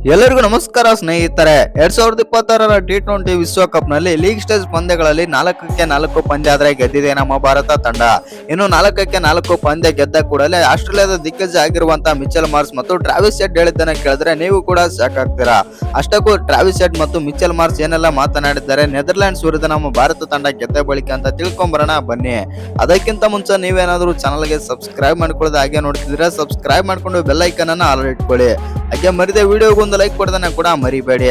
ಎಲ್ಲರಿಗೂ ನಮಸ್ಕಾರ ಸ್ನೇಹಿತರೆ. 2026ರ T20 ವಿಶ್ವಕಪ್ ನಲ್ಲಿ ಲೀಗ್ ಸ್ಟೇಜ್ ಪಂದ್ಯಗಳಲ್ಲಿ 4ಕ್ಕೆ 4 ಪಂದ್ಯ ಆದ್ರೆ ಗೆದ್ದಿದೆ ನಮ್ಮ ಭಾರತ ತಂಡ. ಇನ್ನು 4ಕ್ಕೆ 4 ಪಂದ್ಯ ಗೆದ್ದ ಕೂಡಲೇ ಆಸ್ಟ್ರೇಲಿಯಾದ ದಿಗ್ಗಜ ಆಗಿರುವಂತಹ ಮಿಚೆಲ್ ಮಾರ್ಷ್ ಮತ್ತು ಟ್ರಾವಿಸ್ ಹೆಡ್ ಹೇಳಿದ್ದನ್ನ ಕೇಳಿದ್ರೆ ನೀವು ಕೂಡ ಶಾಕ್ ಆಗ್ತೀರಾ. ಅಷ್ಟಕ್ಕೂ ಟ್ರಾವಿಸ್ ಹೆಡ್ ಮತ್ತು ಮಿಚೆಲ್ ಮಾರ್ಷ್ ಏನೆಲ್ಲ ಮಾತನಾಡಿದ್ದಾರೆ ನೆದರ್ಲ್ಯಾಂಡ್ಸ್ ವಿರುದ್ಧ ನಮ್ಮ ಭಾರತ ತಂಡ ಗೆದ್ದ ಬಳಿಕ ಅಂತ ತಿಳ್ಕೊಂಬರೋಣ ಬನ್ನಿ. ಅದಕ್ಕಿಂತ ಮುಂಚೆ ನೀವೇನಾದ್ರೂ ಚಾನಲ್ಗೆ ಸಬ್ಸ್ಕ್ರೈಬ್ ಮಾಡ್ಕೊಳ್ಳೋದು ಹಾಗೆ ನೋಡ್ತಿದ್ರೆ ಸಬ್ಸ್ಕ್ರೈಬ್ ಮಾಡ್ಕೊಂಡು ಬೆಲ್ ಐಕನ್ ಅನ್ನ ಆಲ್ ಇಟ್ಕೊಳ್ಳಿ. ಹಾಗೆ ಮರಿದೆ ವಿಡಿಯೋಗೊಂದು ಲೈಕ್ ಕೊಡೋದನ್ನ ಕೂಡ ಮರಿಬೇಡಿ.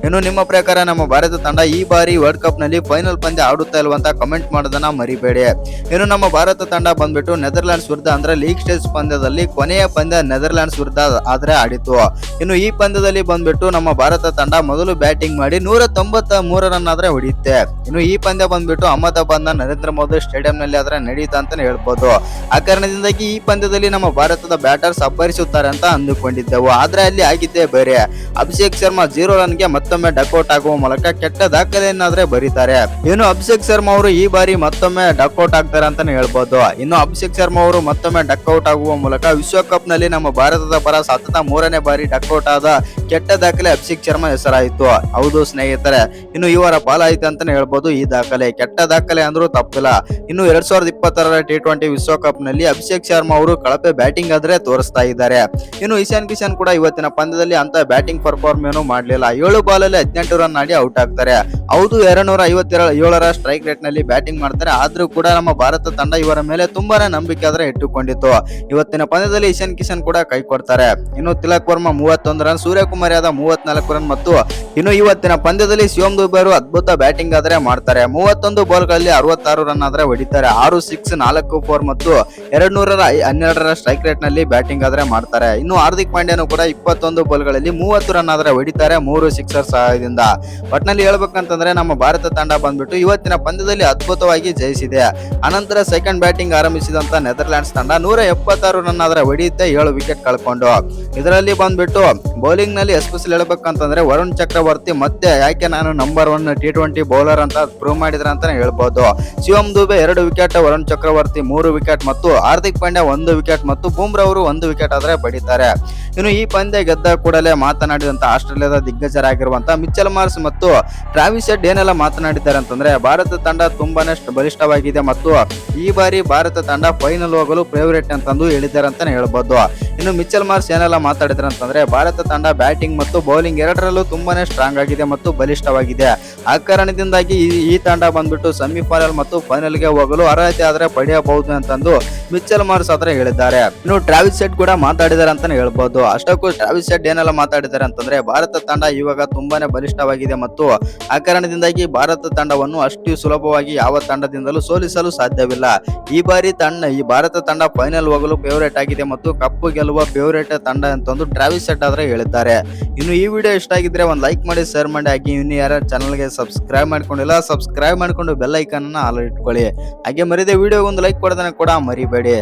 ಇನ್ನು ನಿಮ್ಮ ಪ್ರಕಾರ ನಮ್ಮ ಭಾರತ ತಂಡ ಈ ಬಾರಿ ವರ್ಲ್ಡ್ ಕಪ್ ನಲ್ಲಿ ಫೈನಲ್ ಪಂದ್ಯ ಆಡುತ್ತಾ ಇಲ್ವಂತ ಕಮೆಂಟ್ ಮಾಡೋದನ್ನ ಮರಿಬೇಡಿ. ಇನ್ನು ನಮ್ಮ ಭಾರತ ತಂಡ ಬಂದ್ಬಿಟ್ಟು ನೆದರ್ಲ್ಯಾಂಡ್ಸ್ ವಿರುದ್ಧ ಅಂದ್ರೆ ಲೀಗ್ ಸ್ಟೇಜ್ ಪಂದ್ಯದಲ್ಲಿ ಕೊನೆಯ ಪಂದ್ಯ ನೆದರ್ಲ್ಯಾಂಡ್ಸ್ ವಿರುದ್ಧ ಆದ್ರೆ ಆಡಿತು. ಇನ್ನು ಈ ಪಂದ್ಯದಲ್ಲಿ ಬಂದ್ಬಿಟ್ಟು ನಮ್ಮ ಭಾರತ ತಂಡ ಮೊದಲು ಬ್ಯಾಟಿಂಗ್ ಮಾಡಿ 193 ರನ್ ಆದ್ರೆ ಹೊಡೆಯುತ್ತೆ. ಇನ್ನು ಈ ಪಂದ್ಯ ಬಂದ್ಬಿಟ್ಟು ಅಹಮದಾಬಾದ್ ನ ನರೇಂದ್ರ ಮೋದಿ ಸ್ಟೇಡಿಯಂ ನಲ್ಲಿ ಆದ್ರೆ ನಡೆಯುತ್ತೆ ಅಂತಾನೆ ಹೇಳ್ಬೋದು. ಆ ಕಾರಣದಿಂದಾಗಿ ಈ ಪಂದ್ಯದಲ್ಲಿ ನಮ್ಮ ಭಾರತದ ಬ್ಯಾಟರ್ಸ್ ಅಬ್ಬರಿಸುತ್ತಾರೆ ಅಂತ ಅಂದುಕೊಂಡಿದ್ದೆವು. ಆದ್ರೆ ಅಲ್ಲಿ ಆಗಿದ್ದೇ ಬೇರೆ. ಅಭಿಷೇಕ್ ಶರ್ಮಾ 0 ರನ್ಗೆ ಮತ್ತೊಮ್ಮೆ ಡಕ್ಔಟ್ ಆಗುವ ಮೂಲಕ ಕೆಟ್ಟ ದಾಖಲೆಯನ್ನಾದ್ರೆ ಬರೀತಾರೆ. ಇನ್ನು ಅಭಿಷೇಕ್ ಶರ್ಮಾ ಅವರು ಈ ಬಾರಿ ಮತ್ತೊಮ್ಮೆ ಡಕ್ಔಟ್ ಆಗ್ತಾರೆ ಅಂತಾನೆ ಹೇಳ್ಬೋದು. ಇನ್ನು ಅಭಿಷೇಕ್ ಶರ್ಮಾ ಅವರು ಮತ್ತೊಮ್ಮೆ ಡಕ್ಔಟ್ ಆಗುವ ಮೂಲಕ ವಿಶ್ವಕಪ್ ನಲ್ಲಿ ನಮ್ಮ ಭಾರತದ ಪರ ಸತತ 3ನೇ ಬಾರಿ ಡಕ್ಔಟ್ ಆದ ಕೆಟ್ಟ ದಾಖಲೆ ಅಭಿಷೇಕ್ ಶರ್ಮಾ ಹೆಸರಾಯಿತು. ಹೌದು ಸ್ನೇಹಿತರೆ, ಇನ್ನು ಇವರ ಪಾಲಾಯಿತು ಅಂತಾನೆ ಹೇಳ್ಬೋದು ಈ ದಾಖಲೆ. ಕೆಟ್ಟ ದಾಖಲೆ ಅಂದ್ರೂ ತಪ್ಪಿಲ್ಲ. ಇನ್ನು 2026ರ T20 ವಿಶ್ವಕಪ್ ನಲ್ಲಿ ಅಭಿಷೇಕ್ ಶರ್ಮಾ ಅವರು ಕಳಪೆ ಬ್ಯಾಟಿಂಗ್ ಆದ್ರೆ ತೋರಿಸ್ತಾ ಇದ್ದಾರೆ. ಇನ್ನು ಇಶಾನ್ ಕಿಶನ್ ಕೂಡ ಇವತ್ತಿನ ಪಂದ್ಯದಲ್ಲಿ ಅಂತ ಬ್ಯಾಟಿಂಗ್ ಪರ್ಫಾರ್ಮ್ ಏನು ಮಾಡಲಿಲ್ಲ. 7 ಬಾಲಲ್ಲಿ 18 ರನ್ ಆಡಿ ಔಟ್ ಆಗ್ತಾರೆ. ಹೌದು, 257ರ ಸ್ಟ್ರೈಕ್ ರೇಟ್ ನಲ್ಲಿ ಬ್ಯಾಟಿಂಗ್ ಮಾಡ್ತಾರೆ. ಆದ್ರೂ ಕೂಡ ನಮ್ಮ ಭಾರತ ತಂಡ ಇವರ ಮೇಲೆ ತುಂಬಾನೇ ನಂಬಿಕೆ ಆದ್ರೆ ಇಟ್ಟುಕೊಂಡಿತ್ತು. ಇವತ್ತಿನ ಪಂದ್ಯದಲ್ಲಿ ಇಶಾನ್ ಕಿಶನ್ ಕೂಡ ಕೈ ಕೊಡ್ತಾರೆ. ಇನ್ನು ತಿಲಕ್ ವರ್ಮಾ 31 ರನ್, ಸೂರ್ಯಕುಮಾರ್ ಯಾದವ್ 34 ರನ್ ಮತ್ತು ಇನ್ನು ಇವತ್ತಿನ ಪಂದ್ಯದಲ್ಲಿ ಶಿವಮ್ ದುಬೆ ಅವರು ಅದ್ಭುತ ಬ್ಯಾಟಿಂಗ್ ಆದ್ರೆ ಮಾಡ್ತಾರೆ. 31 ಬಾಲ್ಗಳಲ್ಲಿ 66 ರನ್ ಆದ್ರೆ ಹೊಡಿತಾರೆ. 6 ಸಿಕ್ಸ್ 4 4 ಮತ್ತು 212ರ ಸ್ಟ್ರೈಕ್ ರೇಟ್ ನಲ್ಲಿ ಬ್ಯಾಟಿಂಗ್ ಆದ್ರೆ ಮಾಡ್ತಾರೆ. ಇನ್ನು ಹಾರ್ದಿಕ್ ಪಾಂಡ್ಯನು ಕೂಡ 21 ಬಾಲ್ಗಳಲ್ಲಿ 30 ರನ್ ಆದ್ರೆ ಹೊಡಿತಾರೆ 3 ಸಿಕ್ಸರ್ ಸಹಾಯದಿಂದ. ಒಟ್ನಲ್ಲಿ ಹೇಳ್ಬೇಕಂತಂದ್ರೆ ನಮ್ಮ ಭಾರತ ತಂಡ ಬಂದ್ಬಿಟ್ಟು ಇವತ್ತಿನ ಪಂದ್ಯದಲ್ಲಿ ಅದ್ಭುತವಾಗಿ ಜಯಿಸಿದೆ. ಅನಂತರ ಸೆಕೆಂಡ್ ಬ್ಯಾಟಿಂಗ್ ಆರಂಭಿಸಿದಂತ ನೆದರ್ಲ್ಯಾಂಡ್ಸ್ ತಂಡ 176 ರನ್ ಆದ್ರೆ ಹೊಡೆಯುತ್ತೆ 7 ವಿಕೆಟ್ ಕಳ್ಕೊಂಡು. ಇದರಲ್ಲಿ ಬಂದ್ಬಿಟ್ಟು ಬೌಲಿಂಗ್ ನಲ್ಲಿ ಎಸ್ಪೆಷಲಿ ಹೇಳ್ಬೇಕಂತಂದ್ರೆ ವರುಣ್ ಚಕ್ರವರ್ತಿ ಮತ್ತೆ ಯಾಕೆ ನಾನು ನಂಬರ್ 1 T20 ಬೌಲರ್ ಅಂತ ಪ್ರೂವ್ ಮಾಡಿದ್ರೆ ಅಂತಾನೆ ಹೇಳ್ಬೋದು. ಶಿವಮ್ ದುಬೆ 2 ವಿಕೆಟ್, ವರುಣ್ ಚಕ್ರವರ್ತಿ 3 ವಿಕೆಟ್ ಮತ್ತು ಹಾರ್ದಿಕ್ ಪಾಂಡ್ಯ 1 ವಿಕೆಟ್ ಮತ್ತು ಬೂಮ್ರಾ ಅವರು 1 ವಿಕೆಟ್ ಆದ್ರೆ ಪಡಿತಾರೆ. ಇನ್ನು ಈ ಪಂದ್ಯ ಗೆದ್ದ ಕೂಡಲೇ ಮಾತನಾಡಿದಂತ ಆಸ್ಟ್ರೇಲಿಯಾದ ದಿಗ್ಗಜರಾಗಿರುವಂತಹ ಮಿಚೆಲ್ ಮಾರ್ಷ್ ಮತ್ತು ಟ್ರಾವಿಸ್ ಹೆಡ್ ಏನೆಲ್ಲ ಮಾತನಾಡಿದ್ದಾರೆ ಅಂತಂದ್ರೆ ಭಾರತ ತಂಡ ತುಂಬಾನೇ ಬಲಿಷ್ಠವಾಗಿದೆ ಮತ್ತು ಈ ಬಾರಿ ಭಾರತ ತಂಡ ಫೈನಲ್ ಹೋಗಲು ಫೇವರೇಟ್ ಅಂತಂದು ಹೇಳಿದ್ದಾರೆ ಅಂತಾನೆ ಹೇಳ್ಬೋದು. ಇನ್ನು ಮಿಚೆಲ್ ಮಾರ್ಷ್ ಏನೆಲ್ಲ ಮಾತಾಡಿದ್ರೆ ಅಂತಂದ್ರೆ ಭಾರತ ತಂಡ ಬ್ಯಾಟಿಂಗ್ ಮತ್ತು ಬೌಲಿಂಗ್ ಎರಡರಲ್ಲೂ ತುಂಬಾನೇ ಸ್ಟ್ರಾಂಗ್ ಆಗಿದೆ ಮತ್ತು ಬಲಿಷ್ಠವಾಗಿದೆ. ಆ ಕಾರಣದಿಂದಾಗಿ ಈ ತಂಡ ಬಂದ್ಬಿಟ್ಟು ಸೆಮಿಫೈನಲ್ ಮತ್ತು ಫೈನಲ್ ಗೆ ಹೋಗಲು ಅರ್ಹತೆ ಆದ್ರೆ ಪಡೆಯಬಹುದು ಅಂತಂದು ಮಿಚೆಲ್ ಮಾರ್ಷ್ ಆದ್ರೆ ಹೇಳಿದ್ದಾರೆ. ಇನ್ನು ಟ್ರಾವಿಸ್ ಹೆಡ್ ಕೂಡ ಮಾತಾಡಿದ್ದಾರೆ ಅಂತಾನೆ ಹೇಳ್ಬೋದು. ಅಷ್ಟಕ್ಕೂ ಟ್ರಾವಿಸ್ ಹೆಡ್ ಏನೆಲ್ಲ ಮಾತಾಡಿದ್ದಾರೆ ಅಂತಂದ್ರೆ ಭಾರತ ತಂಡ ಇವಾಗ ತುಂಬಾನೇ ಬಲಿಷ್ಠವಾಗಿದೆ ಮತ್ತು ಆ ಕಾರಣದಿಂದಾಗಿ ಭಾರತ ತಂಡವನ್ನು ಅಷ್ಟು ಸುಲಭವಾಗಿ ಯಾವ ತಂಡದಿಂದಲೂ ಸೋಲಿಸಲು ಸಾಧ್ಯವಿಲ್ಲ. ಈ ಬಾರಿ ಭಾರತ ತಂಡ ಫೈನಲ್ ಹೋಗಲು ಫೇವರೇಟ್ ಆಗಿದೆ ಮತ್ತು ಕಪ್ಪು ಗೆಲ್ಲುವ ಫೇವರೇಟ್ ತಂಡ ಅಂತಂದು ಟ್ರಾವಿಸ್ ಹೆಡ್ ಆದ್ರೆ ಹೇಳಿದ್ದಾರೆ. ಇನ್ನು ಈ ವಿಡಿಯೋ ಇಷ್ಟ ಆಗಿದ್ರೆ ಒಂದು ಲೈಕ್ ಮಾಡಿ, ಶೇರ್ ಮಾಡಿ, ಹಾಗೆ ಇನ್ನು ಯಾರು ಚಾನಲ್ಗೆ ಸಬ್ಸ್ಕ್ರೈಬ್ ಮಾಡ್ಕೊಂಡಿಲ್ಲ ಸಬ್ಸ್ಕ್ರೈಬ್ ಮಾಡ್ಕೊಂಡು ಬೆಲ್ ಐಕನ್ ಅನ್ನ ಆಲ್ ಇಟ್ಕೊಳ್ಳಿ. ಹಾಗೆ ಮರಿದೆ ವಿಡಿಯೋಗೊಂದು ಲೈಕ್ ಕೊಡೋದನ್ನ ಕೂಡ ಮರಿಬೇಡಿ.